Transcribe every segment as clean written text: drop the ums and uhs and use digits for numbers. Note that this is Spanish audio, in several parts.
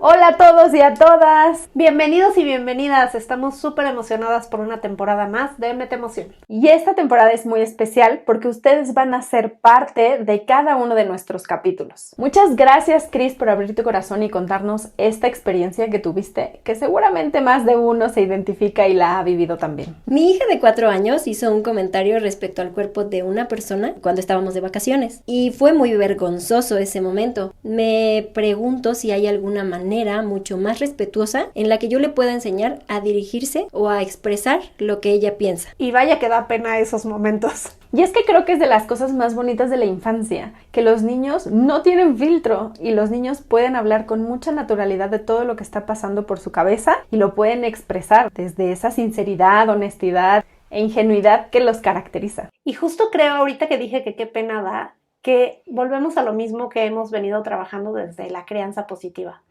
Hola a todos y a todas, bienvenidos y bienvenidas, estamos súper emocionadas por una temporada más de Mete Emoción. Y esta temporada es muy especial porque ustedes van a ser parte de cada uno de nuestros capítulos. Muchas gracias, Cris, por abrir tu corazón y contarnos esta experiencia que tuviste, que seguramente más de uno se identifica y la ha vivido también. Mi hija de 4 años hizo un comentario respecto al cuerpo de una persona cuando estábamos de vacaciones y fue muy vergonzoso ese momento. Me pregunto si hay alguna manera mucho más respetuosa en la que yo le pueda enseñar a dirigirse o a expresar lo que ella piensa. Y vaya que da pena esos momentos. Y es que creo que es de las cosas más bonitas de la infancia, que los niños no tienen filtro y los niños pueden hablar con mucha naturalidad de todo lo que está pasando por su cabeza y lo pueden expresar desde esa sinceridad, honestidad e ingenuidad que los caracteriza. Y justo creo ahorita que dije que qué pena da, que volvemos a lo mismo que hemos venido trabajando desde la crianza positiva.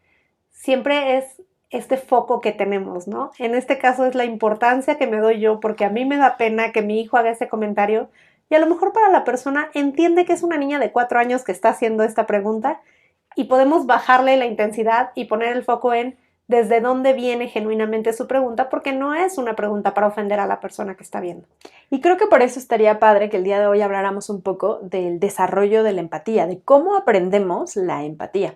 Siempre es este foco que tenemos, ¿no? En este caso es la importancia que me doy yo porque a mí me da pena que mi hijo haga ese comentario y a lo mejor para la persona entiende que es una niña de 4 años que está haciendo esta pregunta y podemos bajarle la intensidad y poner el foco en desde dónde viene genuinamente su pregunta, porque no es una pregunta para ofender a la persona que está viendo. Y creo que por eso estaría padre que el día de hoy habláramos un poco del desarrollo de la empatía, de cómo aprendemos la empatía.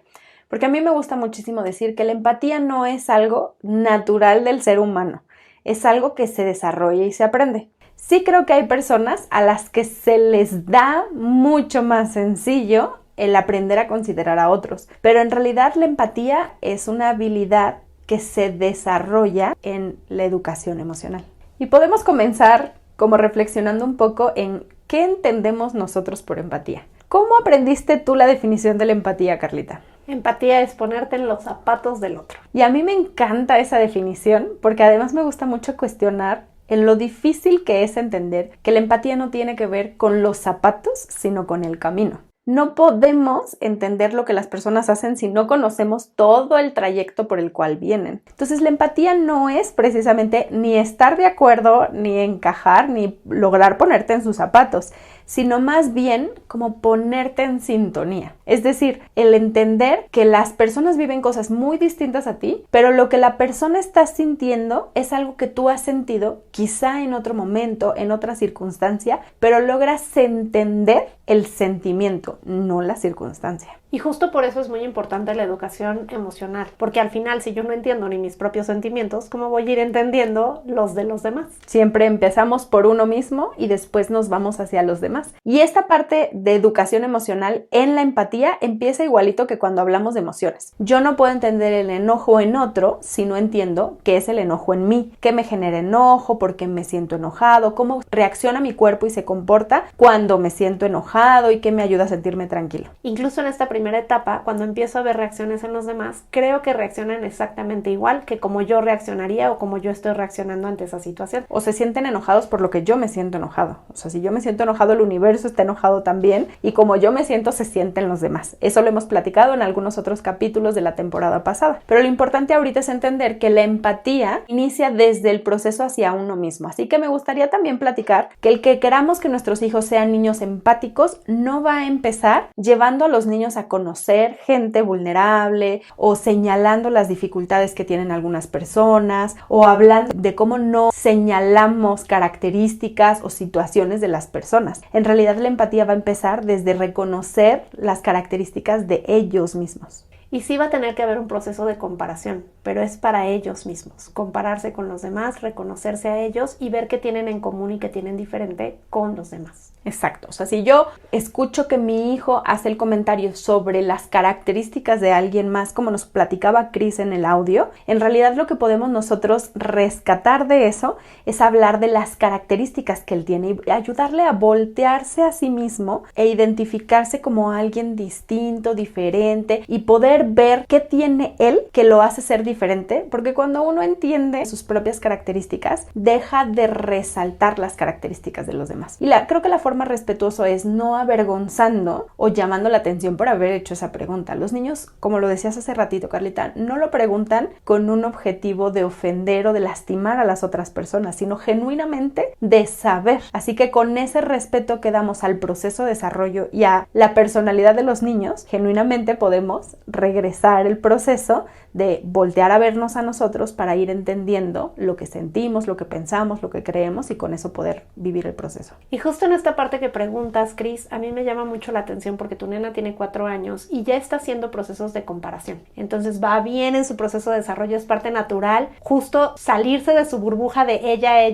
Porque a mí me gusta muchísimo decir que la empatía no es algo natural del ser humano, es algo que se desarrolla y se aprende. Sí creo que hay personas a las que se les da mucho más sencillo el aprender a considerar a otros, pero en realidad la empatía es una habilidad que se desarrolla en la educación emocional. Y podemos comenzar como reflexionando un poco en qué entendemos nosotros por empatía. ¿Cómo aprendiste tú la definición de la empatía, Carlita? Empatía es ponerte en los zapatos del otro. Y a mí me encanta esa definición porque además me gusta mucho cuestionar en lo difícil que es entender que la empatía no tiene que ver con los zapatos, sino con el camino. No podemos entender lo que las personas hacen si no conocemos todo el trayecto por el cual vienen. Entonces, la empatía no es precisamente ni estar de acuerdo, ni encajar, ni lograr ponerte en sus zapatos, sino más bien como ponerte en sintonía. Es decir, el entender que las personas viven cosas muy distintas a ti, pero lo que la persona está sintiendo es algo que tú has sentido quizá en otro momento, en otra circunstancia, pero logras entender el sentimiento, no la circunstancia. Y justo por eso es muy importante la educación emocional, porque al final si yo no entiendo ni mis propios sentimientos, ¿cómo voy a ir entendiendo los de los demás? Siempre empezamos por uno mismo y después nos vamos hacia los demás. Y esta parte de educación emocional en la empatía empieza igualito que cuando hablamos de emociones. Yo no puedo entender el enojo en otro si no entiendo qué es el enojo en mí, qué me genera enojo, por qué me siento enojado, cómo reacciona mi cuerpo y se comporta cuando me siento enojado y qué me ayuda a sentirme tranquilo. Incluso en esta primera etapa, cuando empiezo a ver reacciones en los demás, creo que reaccionan exactamente igual que como yo reaccionaría o como yo estoy reaccionando ante esa situación. O se sienten enojados por lo que yo me siento enojado. O sea, si yo me siento enojado, el universo está enojado también y como yo me siento, se sienten los demás. Eso lo hemos platicado en algunos otros capítulos de la temporada pasada. Pero lo importante ahorita es entender que la empatía inicia desde el proceso hacia uno mismo. Así que me gustaría también platicar que el que queramos que nuestros hijos sean niños empáticos no va a empezar llevando a los niños a conocer gente vulnerable o señalando las dificultades que tienen algunas personas o hablando de cómo no señalamos características o situaciones de las personas. En realidad la empatía va a empezar desde reconocer las características de ellos mismos. Y sí va a tener que haber un proceso de comparación, pero es para ellos mismos. Compararse con los demás, reconocerse a ellos y ver qué tienen en común y qué tienen diferente con los demás. Exacto, o sea, si yo escucho que mi hijo hace el comentario sobre las características de alguien más, como nos platicaba Cris en el audio, en realidad lo que podemos nosotros rescatar de eso es hablar de las características que él tiene y ayudarle a voltearse a sí mismo e identificarse como alguien distinto, diferente y poder ver qué tiene él que lo hace ser diferente diferente, porque cuando uno entiende sus propias características, deja de resaltar las características de los demás. Y creo que la forma respetuosa es no avergonzando o llamando la atención por haber hecho esa pregunta. Los niños, como lo decías hace ratito, Carlita, no lo preguntan con un objetivo de ofender o de lastimar a las otras personas, sino genuinamente de saber. Así que con ese respeto que damos al proceso de desarrollo y a la personalidad de los niños, genuinamente podemos regresar el proceso de voltear a vernos a nosotros para ir entendiendo lo que sentimos, lo que pensamos, lo que creemos y con eso poder vivir el proceso. Y justo en esta parte que preguntas, Cris, a mí me llama mucho la atención porque tu nena tiene 4 años y ya está haciendo procesos de comparación. Entonces va bien en su proceso de desarrollo, es parte natural, justo salirse de su burbuja de ella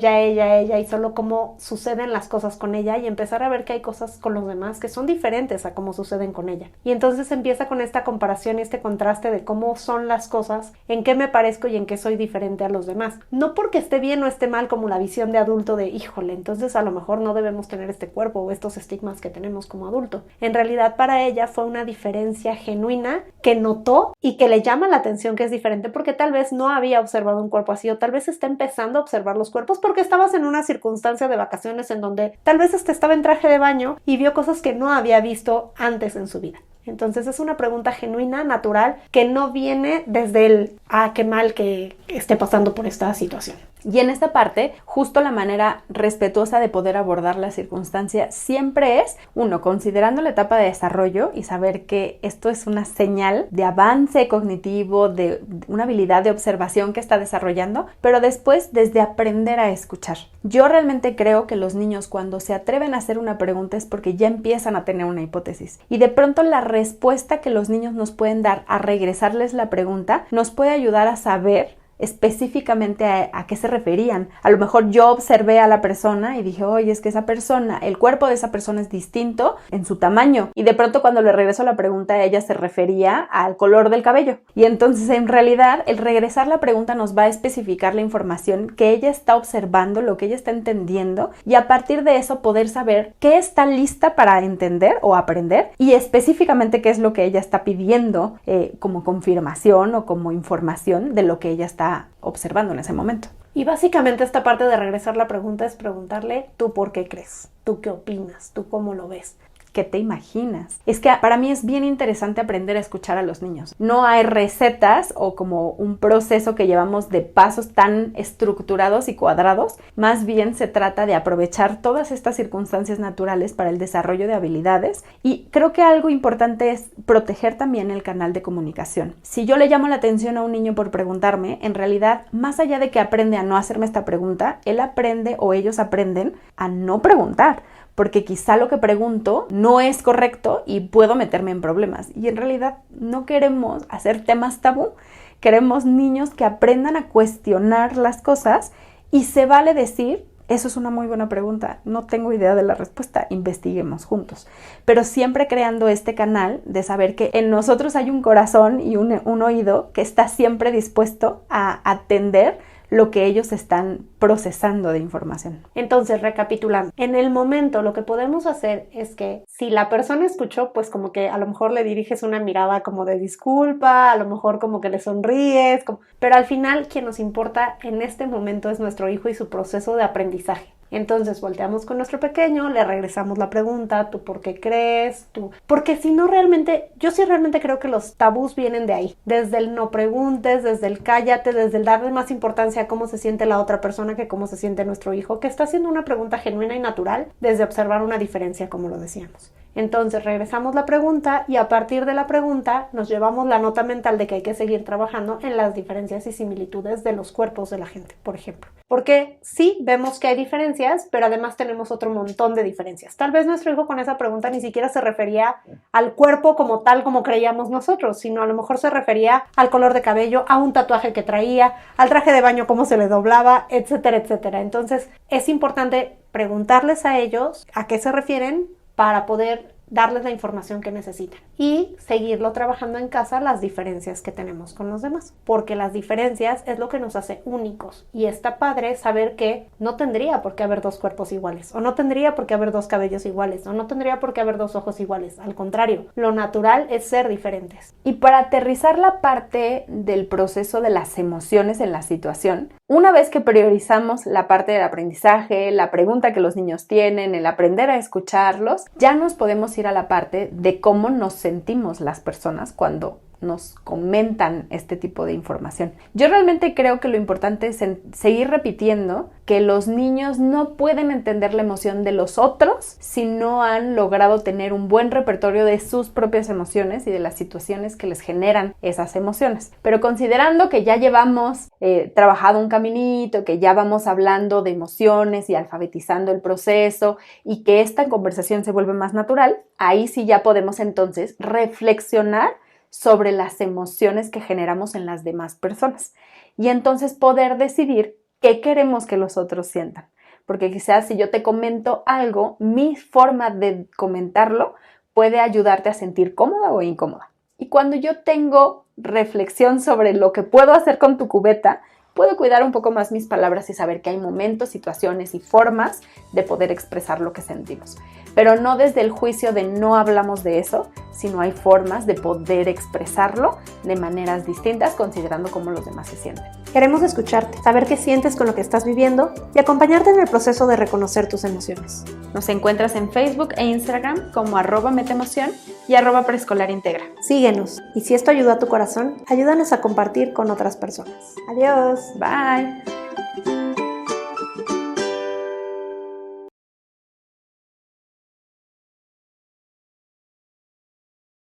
y solo cómo suceden las cosas con ella y empezar a ver que hay cosas con los demás que son diferentes a cómo suceden con ella. Y entonces empieza con esta comparación y este contraste de cómo son las cosas, en qué me parezco y en qué soy diferente a los demás. No porque esté bien o esté mal como la visión de adulto de híjole, entonces a lo mejor no debemos tener este cuerpo o estos estigmas que tenemos como adulto. En realidad para ella fue una diferencia genuina que notó y que le llama la atención que es diferente porque tal vez no había observado un cuerpo así o tal vez está empezando a observar los cuerpos porque estabas en una circunstancia de vacaciones en donde tal vez estaba en traje de baño y vio cosas que no había visto antes en su vida. Entonces es una pregunta genuina, natural, que no viene desde el qué mal que esté pasando por esta situación. Y en esta parte, justo la manera respetuosa de poder abordar la circunstancia siempre es, uno, considerando la etapa de desarrollo y saber que esto es una señal de avance cognitivo, de una habilidad de observación que está desarrollando, pero después desde aprender a escuchar. Yo realmente creo que los niños cuando se atreven a hacer una pregunta es porque ya empiezan a tener una hipótesis. Y de pronto la respuesta que los niños nos pueden dar a regresarles la pregunta nos puede ayudar a saber específicamente a qué se referían. A lo mejor yo observé a la persona y dije, oye, es que esa persona, el cuerpo de esa persona es distinto en su tamaño. Y de pronto cuando le regreso la pregunta, ella se refería al color del cabello. Y entonces en realidad el regresar la pregunta nos va a especificar la información que ella está observando, lo que ella está entendiendo y a partir de eso poder saber qué está lista para entender o aprender y específicamente qué es lo que ella está pidiendo como confirmación o como información de lo que ella está observando en ese momento. Y básicamente esta parte de regresar la pregunta es preguntarle tú por qué crees, tú qué opinas, tú cómo lo ves. ¿Qué te imaginas? Es que para mí es bien interesante aprender a escuchar a los niños. No hay recetas o como un proceso que llevamos de pasos tan estructurados y cuadrados. Más bien se trata de aprovechar todas estas circunstancias naturales para el desarrollo de habilidades. Y creo que algo importante es proteger también el canal de comunicación. Si yo le llamo la atención a un niño por preguntarme, en realidad, más allá de que aprende a no hacerme esta pregunta, él aprende o ellos aprenden a no preguntar. Porque quizá lo que pregunto no es correcto y puedo meterme en problemas. Y en realidad no queremos hacer temas tabú, queremos niños que aprendan a cuestionar las cosas y se vale decir, eso es una muy buena pregunta, no tengo idea de la respuesta, investiguemos juntos. Pero siempre creando este canal de saber que en nosotros hay un corazón y un oído que está siempre dispuesto a atender lo que ellos están procesando de información. Entonces, recapitulando, en el momento lo que podemos hacer es que si la persona escuchó, pues como que a lo mejor le diriges una mirada como de disculpa, a lo mejor como que le sonríes, pero al final quien nos importa en este momento es nuestro hijo y su proceso de aprendizaje. Entonces volteamos con nuestro pequeño, le regresamos la pregunta, ¿tú por qué crees? ¿Tú? Porque si no realmente, yo sí realmente creo que los tabús vienen de ahí, desde el no preguntes, desde el cállate, desde el darle más importancia a cómo se siente la otra persona que cómo se siente nuestro hijo, que está haciendo una pregunta genuina y natural desde observar una diferencia, como lo decíamos. Entonces regresamos la pregunta y a partir de la pregunta nos llevamos la nota mental de que hay que seguir trabajando en las diferencias y similitudes de los cuerpos de la gente, por ejemplo. Porque sí, vemos que hay diferencias, pero además tenemos otro montón de diferencias. Tal vez nuestro hijo con esa pregunta ni siquiera se refería al cuerpo como tal como creíamos nosotros, sino a lo mejor se refería al color de cabello, a un tatuaje que traía, al traje de baño, cómo se le doblaba, etcétera, etcétera. Entonces es importante preguntarles a ellos a qué se refieren para poder darles la información que necesitan y seguirlo trabajando en casa las diferencias que tenemos con los demás, porque las diferencias es lo que nos hace únicos y está padre saber que no tendría por qué haber dos cuerpos iguales, o no tendría por qué haber dos cabellos iguales, o no tendría por qué haber dos ojos iguales. Al contrario, lo natural es ser diferentes. Y para aterrizar la parte del proceso de las emociones en la situación, una vez que priorizamos la parte del aprendizaje, la pregunta que los niños tienen, el aprender a escucharlos, ya nos podemos ir a la parte de cómo nos sentimos las personas cuando nos comentan este tipo de información. Yo realmente creo que lo importante es seguir repitiendo que los niños no pueden entender la emoción de los otros si no han logrado tener un buen repertorio de sus propias emociones y de las situaciones que les generan esas emociones. Pero considerando que ya llevamos trabajado un caminito, que ya vamos hablando de emociones y alfabetizando el proceso y que esta conversación se vuelve más natural, ahí sí ya podemos entonces reflexionar sobre las emociones que generamos en las demás personas y entonces poder decidir qué queremos que los otros sientan. Porque quizás si yo te comento algo, mi forma de comentarlo puede ayudarte a sentir cómoda o incómoda. Y cuando yo tengo reflexión sobre lo que puedo hacer con tu cubeta, puedo cuidar un poco más mis palabras y saber que hay momentos, situaciones y formas de poder expresar lo que sentimos. Pero no desde el juicio de no hablamos de eso, sino hay formas de poder expresarlo de maneras distintas, considerando cómo los demás se sienten. Queremos escucharte, saber qué sientes con lo que estás viviendo y acompañarte en el proceso de reconocer tus emociones. Nos encuentras en Facebook e Instagram como @metemoción y @preescolarintegra. Síguenos y si esto ayudó a tu corazón, ayúdanos a compartir con otras personas. Adiós. Bye.